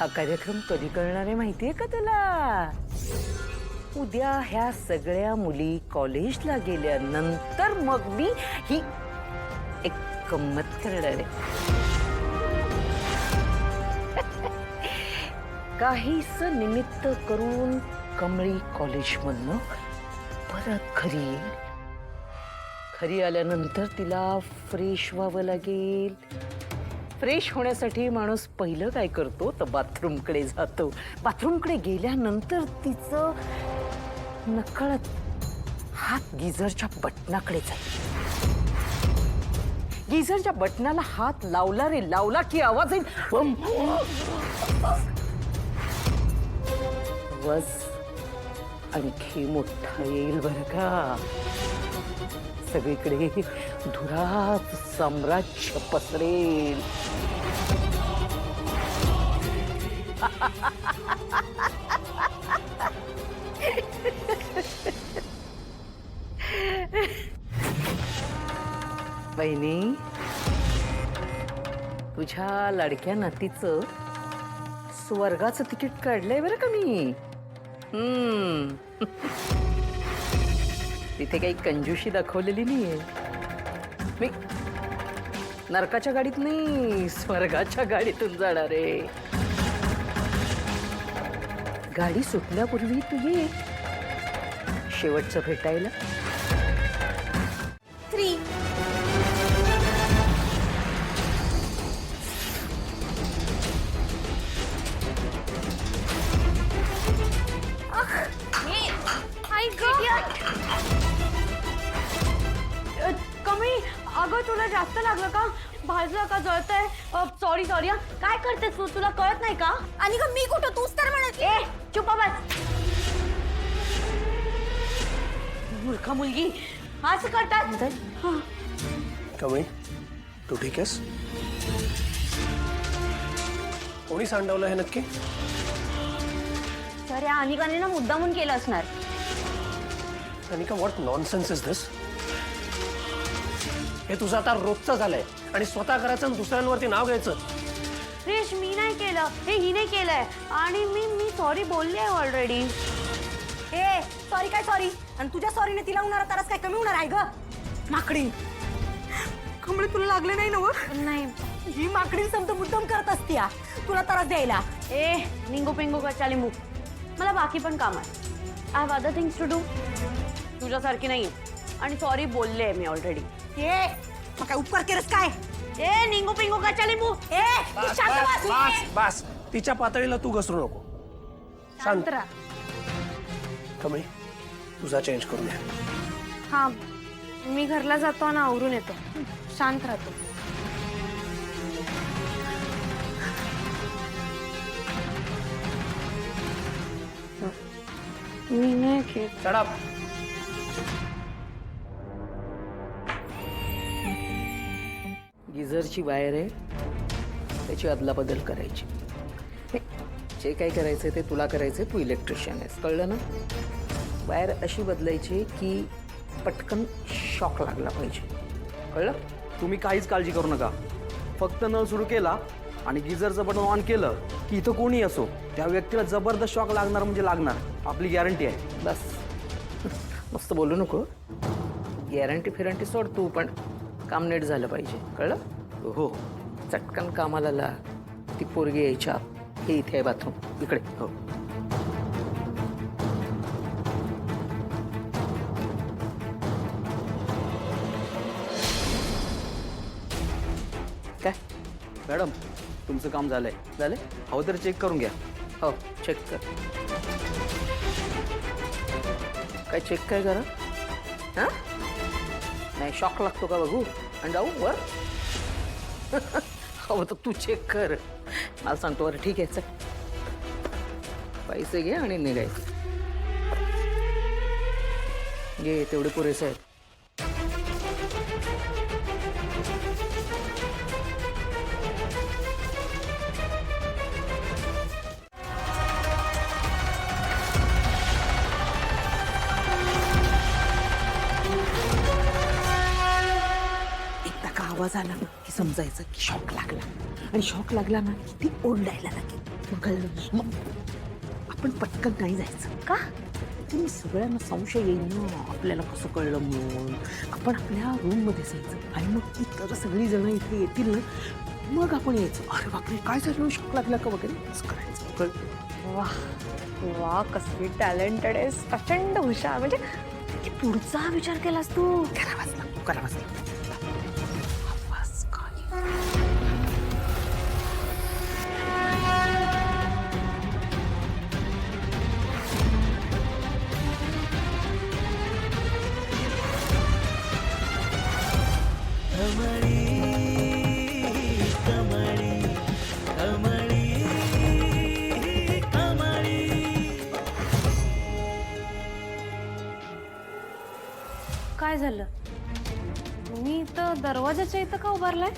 हा कार्यक्रम कधी करणार आहे माहितीये का तुला? उद्या ह्या सगळ्या मुली कॉलेजला गेल्यानंतर मग मी ही एक गंमत करणार आहे. काहीच निमित्त करून कमळी कॉलेजमधनं परत घरी येईल. घरी आल्यानंतर तिला फ्रेश व्हावं लागेल. फ्रेश होण्यासाठी माणूस पहिलं काय करतो तर बाथरूमकडे जातो. बाथरूमकडे गेल्यानंतर तिचं नकळत हात गिझरच्या बटनाकडे जाईल. गिझरच्या बटनाला हात लावला रे लावला की आवाज येईल. आवाज आणखी मोठा येईल बरं का. सगळीकडे धुरात साम्राज्य पसरेल. बहिणी, तुझ्या लाडक्या नातीचं स्वर्गाचं तिकीट काढलंय बरं का मी. तिथे काही कंजूशी दाखवलेली नाहीये. मी नरकाच्या गाडीत नाही, स्वर्गाच्या गाडीतून जाणार आहे. गाडी सुटल्यापूर्वी तू ये शेवटचं भेटायला. 3 कमी. अगं तुला जास्त लागलं का? भाजलं का? जळतंय? Sorry sorry. काय करतेस तू? तुला कळत नाही का? आणि का मी कुठं? तूच तर म्हणत. ए चुप बस. मूर्ख मुलगी असं करतात. कमळी, तू ठीक आहेस? कोणी सांडवलं हे नक्की? तर या अनिकाने ना मुद्दामून केलं असणार. अनिका, व्हॉट नॉनसेन्स इज दिस? हे तुझं आता रोजचं झालंय आणि स्वतः करायचं आणि दुसऱ्यांवरती नाव घ्यायचं. क्रिश, मी नाही केलं हे, हिने केलंय. आणि मी सॉरी बोलली आहे ऑलरेडी. ए सॉरी काय सॉरी? आणि तुझ्या सॉरीने तिला होणारा त्रास काय कमी होणार आहे ग? माकडी कमळे, तुला लागले नाही ना? नाही, ही माकडी शब्द मुद्दाम करत असती तुला त्रास द्यायला. ए निंगू पिंगू कच्चा लिंबू, मला बाकी पण काम आहे. I have other things to do. तुझ्यासारखी नाही. आणि सॉरी बोलले आहे मी ऑलरेडी. ए मग काय उपकार केलंस काय? ए निंगू पिंगू कच्चा लिंबू. ए तू शांत बस. बस बस, तिच्या पातळीला तू घसरू नको. शांत राहा. कमळी, तुझा चेंज करून घ्या. हा, मी घरला जातो आणि आवरून येतो. शांत राहतो. मी नाही खेळ. चढा. गिझरची वायर आहे, त्याची अदलाबदल करायची. हे, जे काही करायचं ते तुला करायचं. तू इलेक्ट्रिशियन आहेस, कळलं ना? वायर अशी बदलायची की पटकन शॉक लागला पाहिजे, कळलं? तुम्ही काहीच काळजी करू नका. फक्त नळ सुरू केला आणि गिझरचं बटन ऑन केलं की इथं कोणी असो त्या व्यक्तीला जबरदस्त शॉक लागणार म्हणजे लागणार. आपली गॅरंटी आहे. बस मस्त बोलू नको. गॅरंटी फिरंटी सोड तू, पण काम नीट झालं पाहिजे, कळलं? हो. चटकन कामाला लाग. ती पोरगी यायच्या आत. हे इथे आहे बाथरूम, इकडे. हो. काय मॅडम, तुमचं काम झालंय. झालं? हवं तर चेक करून घ्या. हो, चेक कर. काय चेक काय करा? हां, नाही शॉक लागतो का बघू आणि जाऊ वर. हवं तर तू चेक कर. मला सांगतो बरं. ठीक आहे, चल. पैसे घे आणि निघायचं. घे, तेवढे पुरेसे आहेत. आवाज आला ना की समजायचं की शॉक लागला. आणि शॉक लागला ना की ती ओरडायला लागेल. मग कळलं. मग आपण पटकन नाही जायचं का? ते मी सगळ्यांना संशय येईल ना आपल्याला कसं कळलं म्हणून. आपण आपल्या रूममध्ये जायचं आणि मग इतर सगळी जण इथे येतील ना, मग आपण यायचं. अरे बापरे काय झालं, शॉक लागला का वगैरे असं करायचं. कळलं. वा वा कसली टॅलेंटेड आहेस, प्रचंड हुशार. म्हणजे किती पुढचा विचार केलास तू. करावाच लागतो, करावाच लागतो. आवाज काय? काय झालं? मी इथं दरवाजाच्या इथं का उभारलाय?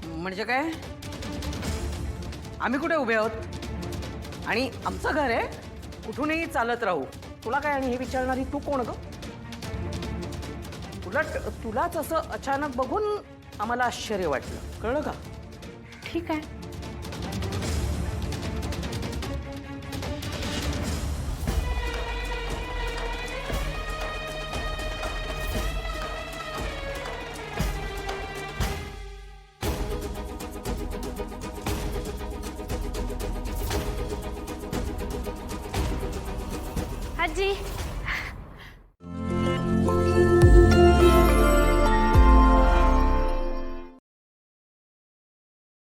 म्हणजे काय, आम्ही कुठे उभे आहोत आणि आमचं घर आहे, कुठूनही चालत राहू. तुला काय आणि हे विचारणारी तू कोण ग? तुलाच असं अचानक बघून आम्हाला आश्चर्य वाटलं. कळलं का? ठीक आहे. आजी